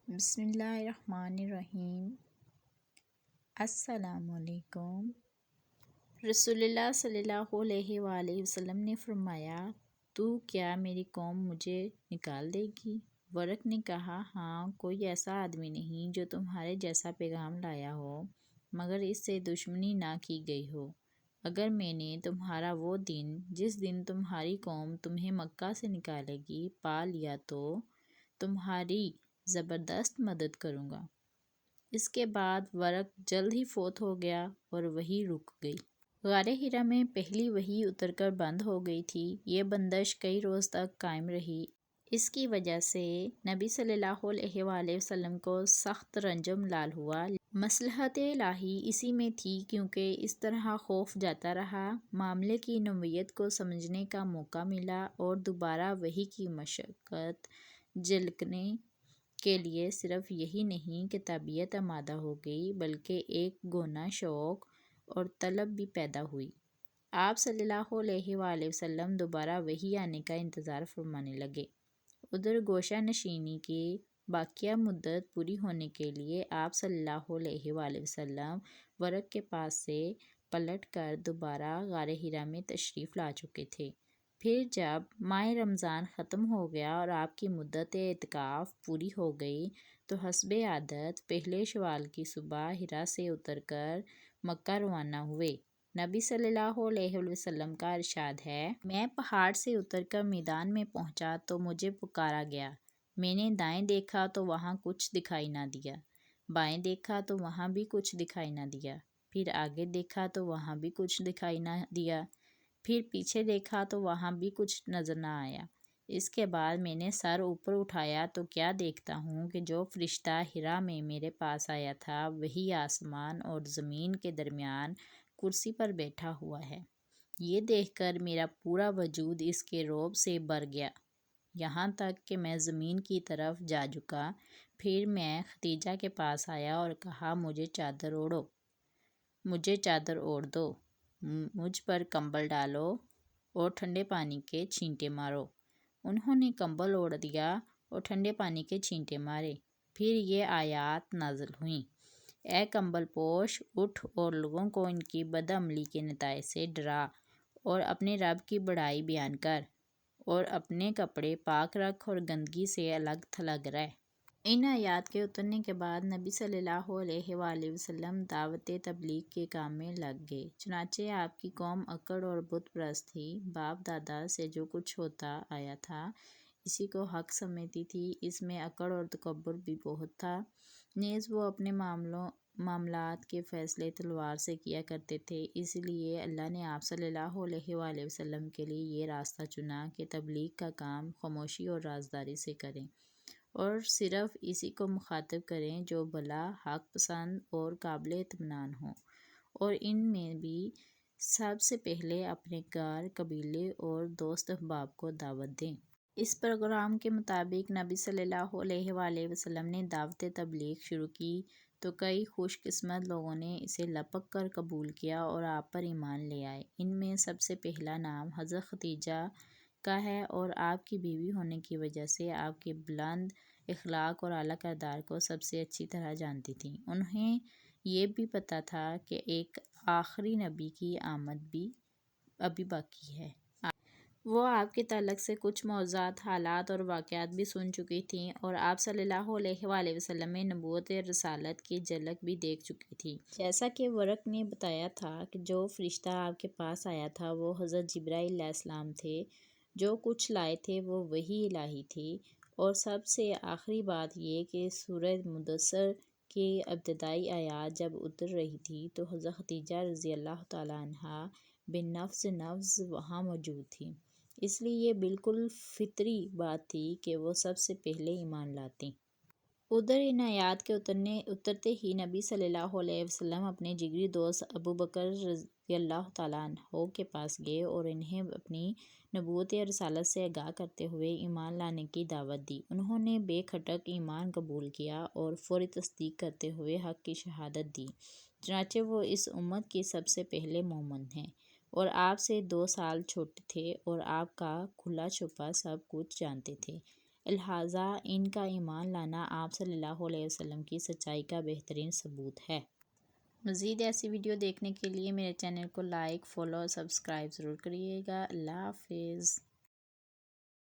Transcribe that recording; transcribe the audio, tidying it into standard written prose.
بسم اللہ الرحمن الرحیم۔ السلام علیکم۔ رسول اللہ صلی اللہ علیہ وآلہ وسلم نے فرمایا، تو کیا میری قوم مجھے نکال دے گی؟ ورق نے کہا، ہاں، کوئی ایسا آدمی نہیں جو تمہارے جیسا پیغام لایا ہو مگر اس سے دشمنی نہ کی گئی ہو۔ اگر میں نے تمہارا وہ دن جس دن تمہاری قوم تمہیں مکہ سے نکالے گی پا لیا تو تمہاری زبردست مدد کروں گا۔ اس کے بعد ورق جلد ہی فوت ہو گیا اور وحی رک گئی۔ غار حرا میں پہلی وحی اتر کر بند ہو گئی تھی۔ یہ بندش کئی روز تک قائم رہی۔ اس کی وجہ سے نبی صلی اللہ علیہ وآلہ وسلم کو سخت رنج و ملال ہوا۔ مصلحت الہی اسی میں تھی، کیونکہ اس طرح خوف جاتا رہا، معاملے کی نوعیت کو سمجھنے کا موقع ملا اور دوبارہ وحی کی مشقت جھلکنے کے لیے صرف یہی نہیں کہ طبیعت آمادہ ہو گئی بلکہ ایک گونا شوق اور طلب بھی پیدا ہوئی۔ آپ صلی اللہ علیہ وآلہ وسلم دوبارہ وحی آنے کا انتظار فرمانے لگے۔ ادھر گوشہ نشینی کی باقیہ مدت پوری ہونے کے لیے آپ صلی اللہ علیہ وآلہ وسلم ورق کے پاس سے پلٹ کر دوبارہ غار حرا میں تشریف لا چکے تھے۔ پھر جب ماہ رمضان ختم ہو گیا اور آپ کی مدت اعتکاف پوری ہو گئی تو حسب عادت پہلے شوال کی صبح حرا سے اتر کر مکہ روانہ ہوئے۔ نبی صلی اللہ علیہ وسلم کا ارشاد ہے، میں پہاڑ سے اتر کر میدان میں پہنچا تو مجھے پکارا گیا۔ میں نے دائیں دیکھا تو وہاں کچھ دکھائی نہ دیا، بائیں دیکھا تو وہاں بھی کچھ دکھائی نہ دیا، پھر آگے دیکھا تو وہاں بھی کچھ دکھائی نہ دیا، پھر پیچھے دیکھا تو وہاں بھی کچھ نظر نہ آیا۔ اس کے بعد میں نے سر اوپر اٹھایا تو کیا دیکھتا ہوں کہ جو فرشتہ حرا میں میرے پاس آیا تھا وہی آسمان اور زمین کے درمیان کرسی پر بیٹھا ہوا ہے۔ یہ دیکھ کر میرا پورا وجود اس کے رعب سے بھر گیا، یہاں تک کہ میں زمین کی طرف جا جھکا۔ پھر میں خدیجہ کے پاس آیا اور کہا، مجھے چادر اوڑھ دو، مجھ پر کمبل ڈالو اور ٹھنڈے پانی کے چھینٹے مارو۔ انہوں نے کمبل اوڑھ دیا اور ٹھنڈے پانی کے چھینٹے مارے۔ پھر یہ آیات نازل ہوئیں، اے کمبل پوش، اٹھ اور لوگوں کو ان کی بدعملی کے نتائج سے ڈرا اور اپنے رب کی بڑائی بیان کر اور اپنے کپڑے پاک رکھ اور گندگی سے الگ تھلگ رہ۔ ان آیات کے اترنے کے بعد نبی صلی اللہ علیہ وآلہ وسلم دعوت تبلیغ کے کام میں لگ گئے۔ چنانچہ آپ کی قوم اکڑ اور بت پرست تھی۔ باپ دادا سے جو کچھ ہوتا آیا تھا اسی کو حق سمجھتی تھی۔ اس میں اکڑ اور تکبر بھی بہت تھا۔ نیز وہ اپنے معاملات کے فیصلے تلوار سے کیا کرتے تھے۔ اس لیے اللہ نے آپ صلی اللہ علیہ وآلہ وسلم کے لیے یہ راستہ چنا کہ تبلیغ کا کام خاموشی اور رازداری سے کریں اور صرف اسی کو مخاطب کریں جو بھلا، حق پسند اور قابل اطمینان ہوں، اور ان میں بھی سب سے پہلے اپنے گھر، قبیلے اور دوست احباب کو دعوت دیں۔ اس پروگرام کے مطابق نبی صلی اللہ علیہ وآلہ وسلم نے دعوت تبلیغ شروع کی تو کئی خوش قسمت لوگوں نے اسے لپک کر قبول کیا اور آپ پر ایمان لے آئے۔ ان میں سب سے پہلا نام حضرت خدیجہ کا ہے اور آپ کی بیوی ہونے کی وجہ سے آپ کے بلند اخلاق اور اعلیٰ کردار کو سب سے اچھی طرح جانتی تھیں۔ انہیں یہ بھی پتہ تھا کہ ایک آخری نبی کی آمد بھی ابھی باقی ہے۔ وہ آپ کے تعلق سے کچھ معجزات، حالات اور واقعات بھی سن چکی تھیں اور آپ صلی اللہ علیہ وآلہ وسلم میں نبوت اور رسالت کی جھلک بھی دیکھ چکی تھیں۔ جیسا کہ ورق نے بتایا تھا کہ جو فرشتہ آپ کے پاس آیا تھا وہ حضرت جبرائیل علیہ السلام تھے۔ جو کچھ لائے تھے وہ وحی الہی تھی، اور سب سے آخری بات یہ کہ سورہ مدثر کی ابتدائی آیات جب اتر رہی تھی تو حضرت خدیجہ رضی اللہ تعالیٰ عنہا بنفس نفس وہاں موجود تھیں۔ اس لیے یہ بالکل فطری بات تھی کہ وہ سب سے پہلے ایمان لاتی۔ ادھر ان آیات کے اترتے ہی نبی صلی اللہ علیہ وسلم اپنے جگری دوست ابوبکر رضی اللہ تعالیٰ عنہ کے پاس گئے اور انہیں اپنی نبوت اور رسالت سے آگاہ کرتے ہوئے ایمان لانے کی دعوت دی۔ انہوں نے بے کھٹک ایمان قبول کیا اور فوری تصدیق کرتے ہوئے حق کی شہادت دی۔ چنانچہ وہ اس امت کے سب سے پہلے مومن ہیں اور آپ سے 2 سال چھوٹے تھے اور آپ کا کھلا چھپا سب کچھ جانتے تھے۔ لہٰذا ان کا ایمان لانا آپ صلی اللہ علیہ وسلم کی سچائی کا بہترین ثبوت ہے۔ مزید ایسی ویڈیو دیکھنے کے لیے میرے چینل کو لائک، فالو اور سبسکرائب ضرور کریے گا۔ اللہ حافظ۔